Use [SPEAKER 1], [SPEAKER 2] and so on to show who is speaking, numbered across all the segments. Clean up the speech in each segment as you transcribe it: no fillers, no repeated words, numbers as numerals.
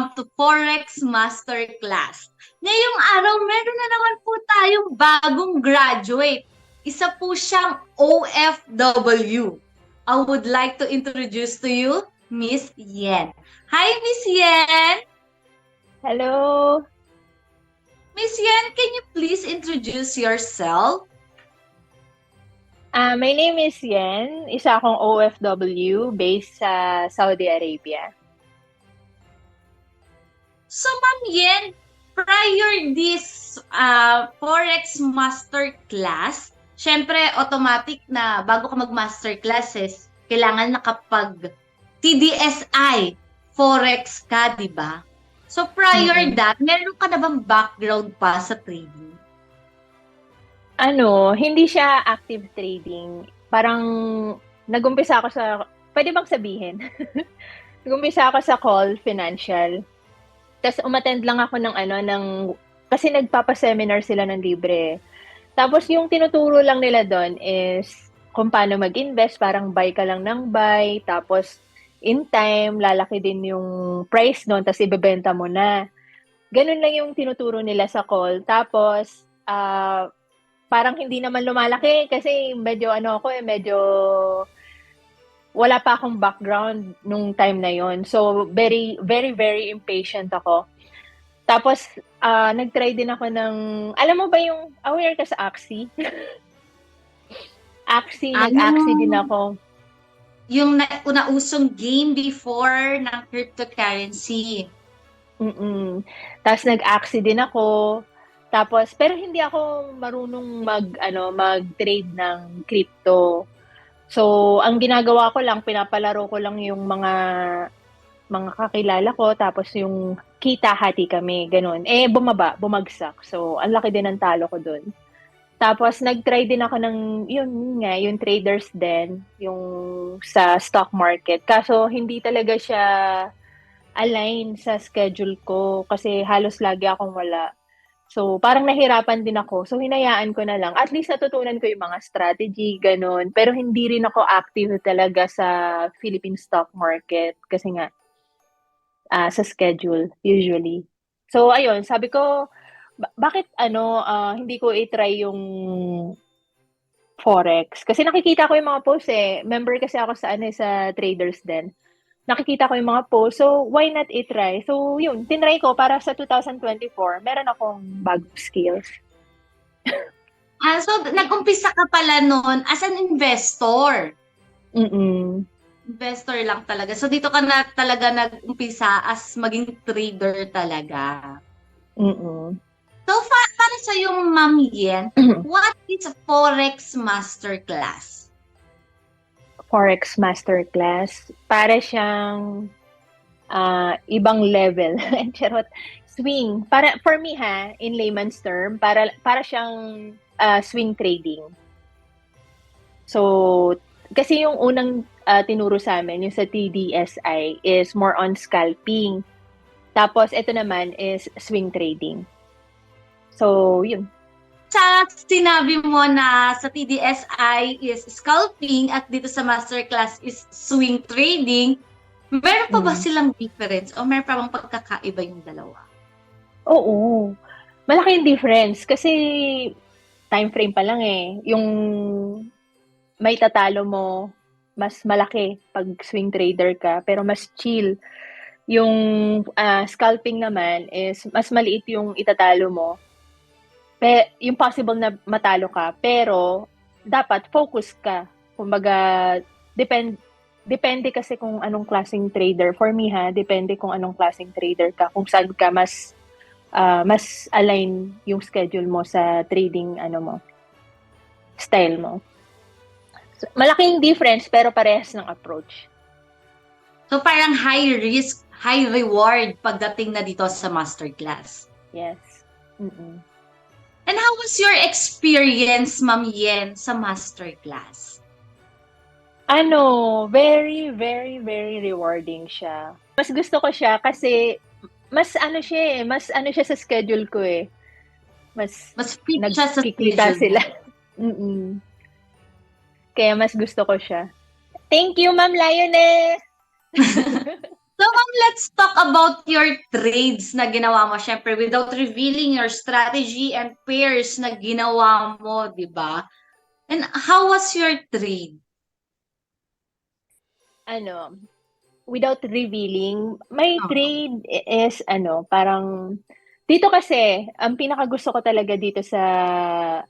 [SPEAKER 1] welcome to Forex Masterclass. Ngayong araw, meron na naman po tayong bagong graduate. Isa po siyang OFW. I would like to introduce to you, Miss Yen. Hi, Miss Yen!
[SPEAKER 2] Hello.
[SPEAKER 1] Miss Yen, can you please introduce yourself?
[SPEAKER 2] My name is Yen. Isa akong OFW based sa Saudi Arabia.
[SPEAKER 1] So, Ma'am Yen, prior this Forex Masterclass, syempre, automatic na bago ka mag-masterclasses, kailangan nakapag TDSI Forex ka, di ba? So, prior that, meron ka na bang background pa sa trading?
[SPEAKER 2] Hindi siya active trading. Parang nag-umpisa ako sa, pwede bang sabihin? Nag-umpisa ako sa call financial. Tapos umattend lang ako kasi nagpapa-seminar sila ng libre. Tapos yung tinuturo lang nila doon is kung paano mag-invest, parang buy ka lang ng buy, tapos in time, lalaki din yung price doon, tapos ibebenta mo na. Ganun lang yung tinuturo nila sa call. Tapos, parang hindi naman lumalaki kasi medyo wala pa akong background nung time na yon. So, very, very, very impatient ako. Tapos, nag-try din ako alam mo ba yung, aware ka sa Axie? Axie, nag-Axie din ako.
[SPEAKER 1] Yung una-usong game before ng cryptocurrency.
[SPEAKER 2] Tapos, nag-Axie din ako. Tapos, pero hindi ako marunong mag-trade ng crypto. So, ang ginagawa ko lang, pinapalaro ko lang yung mga kakilala ko, tapos yung kita hati kami, ganun. Bumagsak. So, ang laki din ng talo ko dun. Tapos, nag-try din ako yung traders din, yung sa stock market. Kaso, hindi talaga siya align sa schedule ko kasi halos lagi akong wala. So, parang nahirapan din ako. So, hinayaan ko na lang. At least natutunan ko yung mga strategy, ganun. Pero hindi rin ako active talaga sa Philippine stock market kasi nga, sa schedule, usually. So, ayun, sabi ko, bakit hindi ko i-try yung Forex? Kasi nakikita ko yung mga posts eh. Member kasi ako sa traders din. Nakikita ko yung mga posts, so why not i-try? So yun, tinry ko para sa 2024, meron akong bagong skills.
[SPEAKER 1] So, nag-umpisa ka pala noon as an investor. Investor lang talaga. So, dito ka na talaga nag-umpisa as maging trader talaga. So, para sa yung Ma'am Yen, what is a Forex Masterclass?
[SPEAKER 2] Forex Masterclass, para siyang ibang level. Charot. Swing. For me in layman's term, para siyang swing trading. So, kasi yung unang tinuro sa amin, yung sa TDSI, is more on scalping. Tapos, ito naman is swing trading. So, yun.
[SPEAKER 1] Sa sinabi mo na sa TDSI is scalping at dito sa masterclass is swing trading, meron pa ba silang difference o meron pa bang pagkakaiba yung dalawa?
[SPEAKER 2] Oo. Malaki yung difference kasi time frame pa lang eh. Yung may tatalo mo, mas malaki pag swing trader ka, pero mas chill. Yung scalping naman is mas maliit yung itatalo mo. Yung possible na matalo ka, pero dapat focus ka. Kumbaga, depende kasi kung anong klaseng trader. For me depende kung anong klaseng trader ka. Kung saan ka mas align yung schedule mo sa trading style mo. So, malaking difference pero parehas ng approach.
[SPEAKER 1] So parang high risk, high reward pagdating na dito sa masterclass.
[SPEAKER 2] Yes.
[SPEAKER 1] And how was your experience, Ma'am Yen, sa masterclass?
[SPEAKER 2] Very, very, very rewarding siya. Mas gusto ko siya kasi mas siya sa schedule ko eh. Mas
[SPEAKER 1] fit siya sa schedule
[SPEAKER 2] sila. Kaya mas gusto ko siya. Thank you, Ma'am Lioness!
[SPEAKER 1] So, ma'am, let's talk about your trades na ginawa mo. Syempre, without revealing your strategy and pairs na ginawa mo, di ba? And how was your trade?
[SPEAKER 2] Ano, without revealing, my
[SPEAKER 1] Oh,
[SPEAKER 2] trade is parang dito kasi, ang pinakagusto ko talaga dito sa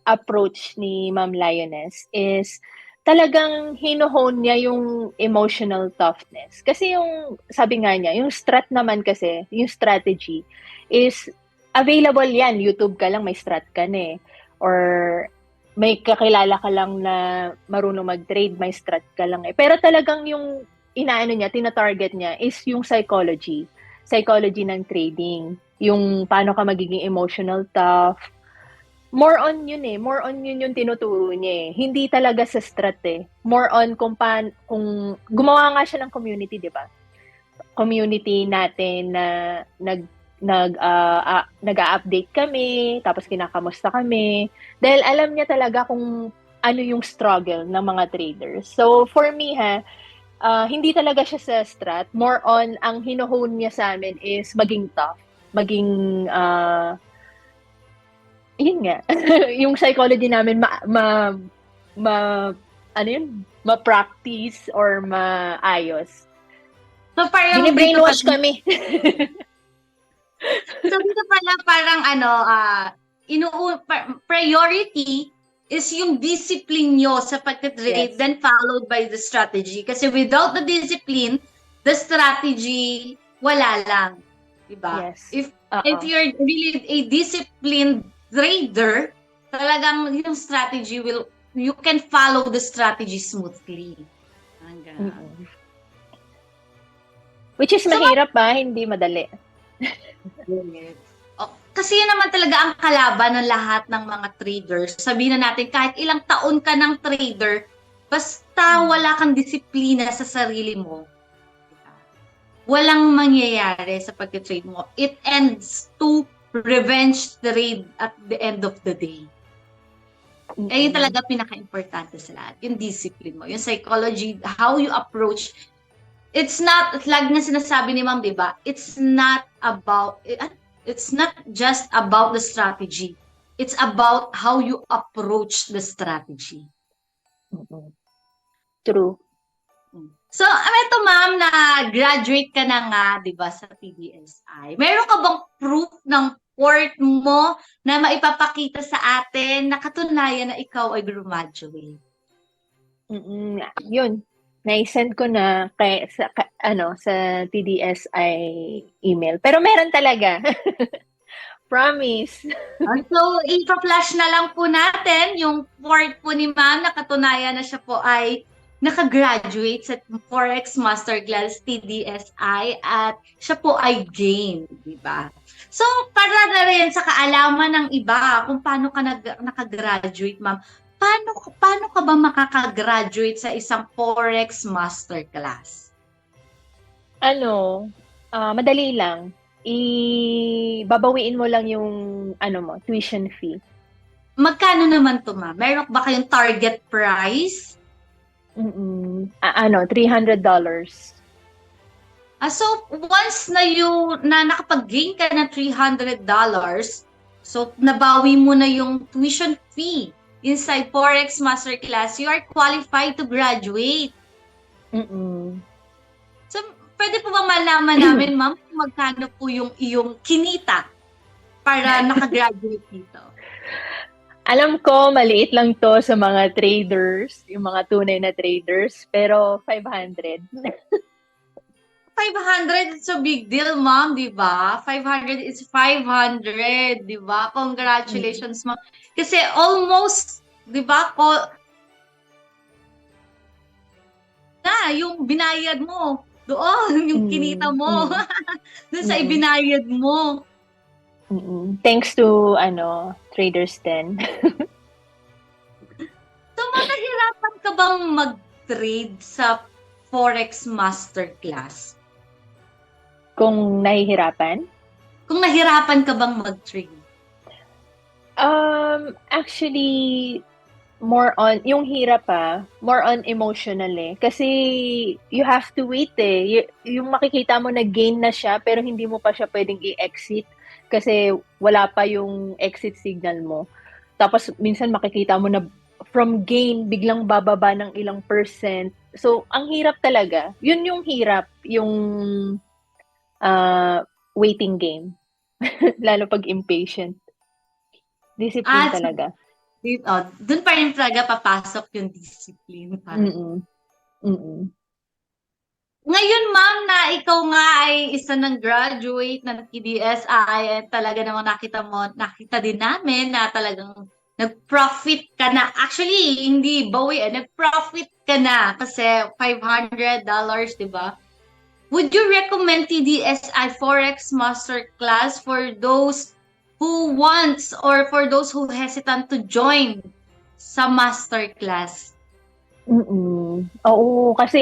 [SPEAKER 2] approach ni Ma'am Lioness is talagang hino-hone niya yung emotional toughness. Kasi yung, sabi nga niya, yung strat naman kasi, yung strategy is available yan. YouTube ka lang, may strat ka na eh. Or may kakilala ka lang na marunong mag-trade, may strat ka lang eh. Pero talagang yung inaano niya, tina-target niya is yung psychology. Psychology ng trading. Yung paano ka magiging emotional tough. More on yun eh. More on yun yung tinuturo niya eh. Hindi talaga sa strat eh. More on kung gumawa nga siya ng community, di ba? Community natin na nag-update kami, tapos kinakamusta kami. Dahil alam niya talaga kung ano yung struggle ng mga traders. So for me hindi talaga siya sa strat. More on, ang hino-hone niya sa amin is maging tough. Maging, yun nga, yung psychology namin ano yun, ma-practice or maayos.
[SPEAKER 1] so parang
[SPEAKER 2] Bini-brainwash kami.
[SPEAKER 1] So dito pala parang priority is yung discipline nyo sa pagtitrade,
[SPEAKER 2] Yes.
[SPEAKER 1] then followed by the strategy. Kasi without the discipline, the strategy, wala lang. Diba?
[SPEAKER 2] Yes.
[SPEAKER 1] If you're really a disciplined trader, talagang yung strategy you can follow the strategy smoothly. Hanggang.
[SPEAKER 2] Which is mahirap hindi madali.
[SPEAKER 1] Kasi yun naman talaga ang kalaban ng lahat ng mga traders. Sabihin na natin, kahit ilang taon ka ng trader, basta wala kang disiplina sa sarili mo, walang mangyayari sa pag-trade mo. It ends to revenge trade at the end of the day. Yun talaga pinaka-importante sa lahat. Yung discipline mo, yung psychology, how you approach. It's not, like na sinasabi ni Ma'am, diba? It's not just about the strategy. It's about how you approach the strategy.
[SPEAKER 2] True.
[SPEAKER 1] So, eto ma'am, na-graduate ka na nga, di ba, sa TDSI. Meron ka bang proof ng worth mo na maipapakita sa atin na katunayan na ikaw ay graduate?
[SPEAKER 2] Yun. Na-send ko na sa TDSI email. Pero meron talaga. Promise.
[SPEAKER 1] So, ipa-flash na lang po natin yung worth po ni ma'am na katunayan na siya po ay nakagraduate sa Forex Masterclass TDSI at siya po ay gain, di ba? So, para na rin sa kaalaman ng iba kung paano ka nakagraduate, ma'am, paano ka ba makakagraduate sa isang Forex Masterclass?
[SPEAKER 2] Madali lang. Babawiin mo lang yung tuition fee.
[SPEAKER 1] Magkano naman to, ma'am? Meron ba kayong target price?
[SPEAKER 2] $300.
[SPEAKER 1] So, once na nakapag-gain ka ng $300, so nabawi mo na yung tuition fee inside Forex Masterclass, you are qualified to graduate. So, pwede po bang malaman namin, ma'am, kung magkano po yung iyong kinita para nakagraduate dito?
[SPEAKER 2] Alam ko, maliit lang to sa mga traders, yung mga tunay na traders, pero 500.
[SPEAKER 1] 500, it's a big deal, ma'am, di ba? 500 is 500, di ba? Congratulations, ma'am. Kasi almost, di ba, yung binayad mo, doon, yung kinita mo, doon sa ibinayad mo.
[SPEAKER 2] Thanks to Traders 10.
[SPEAKER 1] So, nahirapan ka bang mag-trade sa Forex Masterclass?
[SPEAKER 2] Kung nahihirapan?
[SPEAKER 1] Kung nahirapan ka bang mag-trade?
[SPEAKER 2] Actually, more on, yung hirap more on emotional eh. Kasi you have to wait eh. Yung makikita mo na gain na siya, pero hindi mo pa siya pwedeng i-exit kasi wala pa yung exit signal mo. Tapos minsan makikita mo na from gain, biglang bababa ng ilang percent. So, ang hirap talaga. Yun yung hirap, yung waiting game. Lalo pag impatient. Discipline
[SPEAKER 1] So,
[SPEAKER 2] talaga.
[SPEAKER 1] dun pa rin talaga papasok yung discipline.
[SPEAKER 2] Mm-mm. Mm-mm.
[SPEAKER 1] Ngayon, ma'am, na ikaw nga ay isa ng graduate ng PDSI at talaga namang nakita din namin na talagang nag-profit ka na. Actually, hindi bawi, nag-profit ka na kasi $500, di ba? Would you recommend TDSI Forex Masterclass for those who wants or for those who hesitant to join sa masterclass?
[SPEAKER 2] Oo, kasi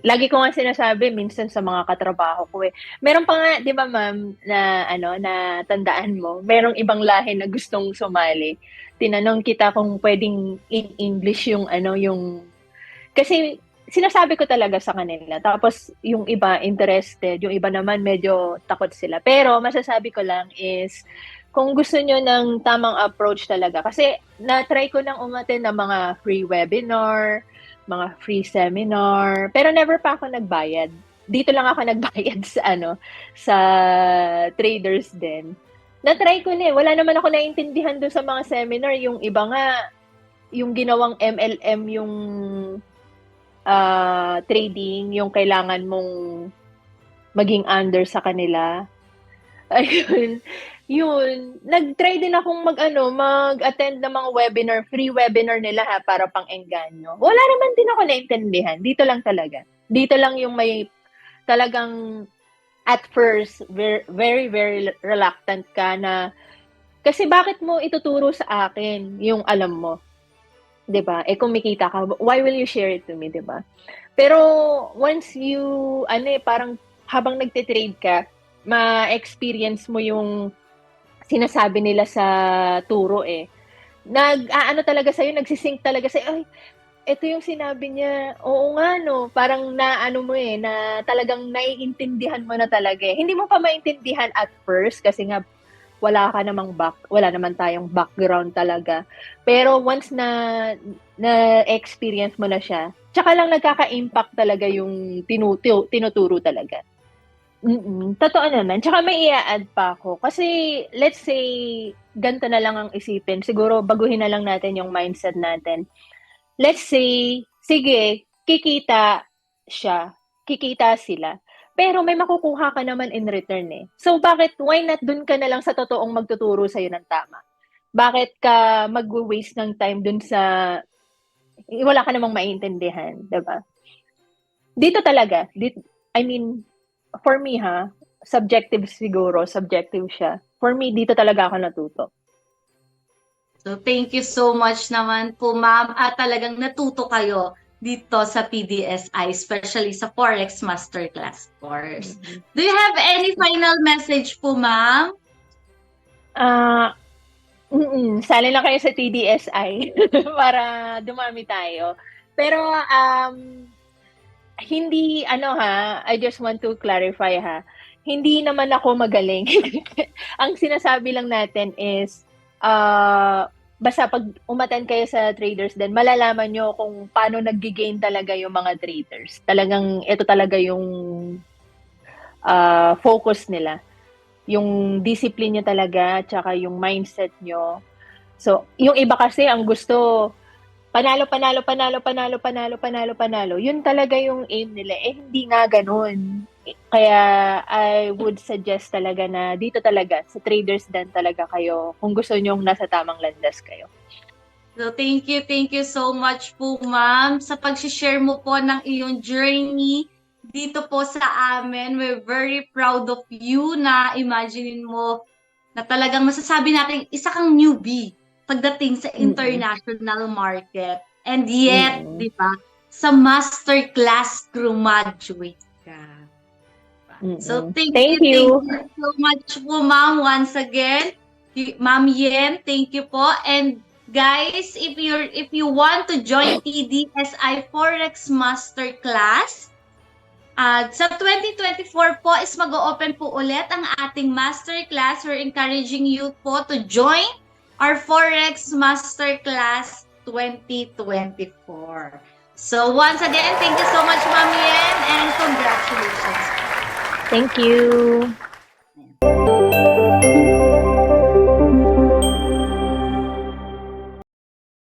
[SPEAKER 2] lagi ko nga sinasabi minsan sa mga katrabaho ko eh. Meron pa nga, 'di ba ma'am, na tandaan mo, merong ibang lahi na gustong sumali. Tinanong kita kung pwedeng in English yung kasi sinasabi ko talaga sa kanila. Tapos yung iba interested, yung iba naman medyo takot sila. Pero masasabi ko lang is kung gusto nyo ng tamang approach talaga. Kasi na-try ko nang umattend ng mga free webinar, mga free seminar, pero never pa ako nagbayad. Dito lang ako nagbayad sa traders din. Na-try ko na eh. Wala naman ako naintindihan doon sa mga seminar. Yung iba nga, yung ginawang MLM yung trading, yung kailangan mong maging under sa kanila. Ayun. Yun. Nag-try din akong mag-attend ng mga webinar, free webinar nila para pang-engganyo. Wala naman din ako naintindihan. Dito lang talaga. Dito lang yung may talagang at first, very, very, very reluctant ka na kasi bakit mo ituturo sa akin yung alam mo? 'Di ba? Eh kung makita ka, why will you share it to me, 'di ba? Pero once you parang habang nagte-trade ka, ma-experience mo yung sinasabi nila sa turo eh. Talaga sa'yo, nagsisync talaga sa'yo, ay, ito yung sinabi niya, oo nga no, parang mo na talagang naiintindihan mo na talaga eh. Hindi mo pa maintindihan at first kasi nga wala naman tayong background talaga. Pero once na-experience mo na siya, tsaka lang nagkaka-impact talaga yung tinuturo talaga. Totoo naman. Tsaka may i-add pa ako. Kasi, let's say, ganito na lang ang isipin. Siguro, baguhin na lang natin yung mindset natin. Let's say, sige, kikita sila. Pero may makukuha ka naman in return eh. So, why not dun ka na lang sa totoong magtuturo sa'yo ng tama? Bakit ka mag-waste ng time dun sa wala ka namang maintindihan, diba? Dito talaga, I mean, for me subjective siya. For me, dito talaga ako natuto.
[SPEAKER 1] So, thank you so much naman po, ma'am. At talagang natuto kayo dito sa PDSI, especially sa Forex Masterclass course. Do you have any final message po, ma'am?
[SPEAKER 2] Sali lang kayo sa TDSI para dumami tayo. Pero, hindi, I just want to clarify hindi naman ako magaling. Ang sinasabi lang natin is, basta pag umattend kayo sa traders din, malalaman nyo kung paano nag-gain talaga yung mga traders. Talagang, ito talaga yung focus nila. Yung discipline nyo talaga, tsaka yung mindset nyo. So, yung iba kasi, ang gusto, panalo. Yun talaga yung aim nila. Eh, hindi nga ganun. Kaya, I would suggest talaga na dito talaga, sa traders din talaga kayo, kung gusto nyong nasa tamang landas kayo.
[SPEAKER 1] So, thank you so much po, ma'am, sa pag-share mo po ng iyong journey dito po sa amin. We're very proud of you na imaginein mo na talagang masasabi natin isa kang newbie pagdating sa international market. And yet, di ba, sa masterclass graduate ka. So, thank you so much po, ma'am, once again. Ma'am Yen, thank you po. And Guys, if you want to join TDSI Forex Masterclass, sa 2024 po is mag-open po ulit ang ating masterclass. We're encouraging you po to join our Forex Masterclass 2024. So once again, thank you so much, Ma'am Yen, and congratulations.
[SPEAKER 2] Thank you.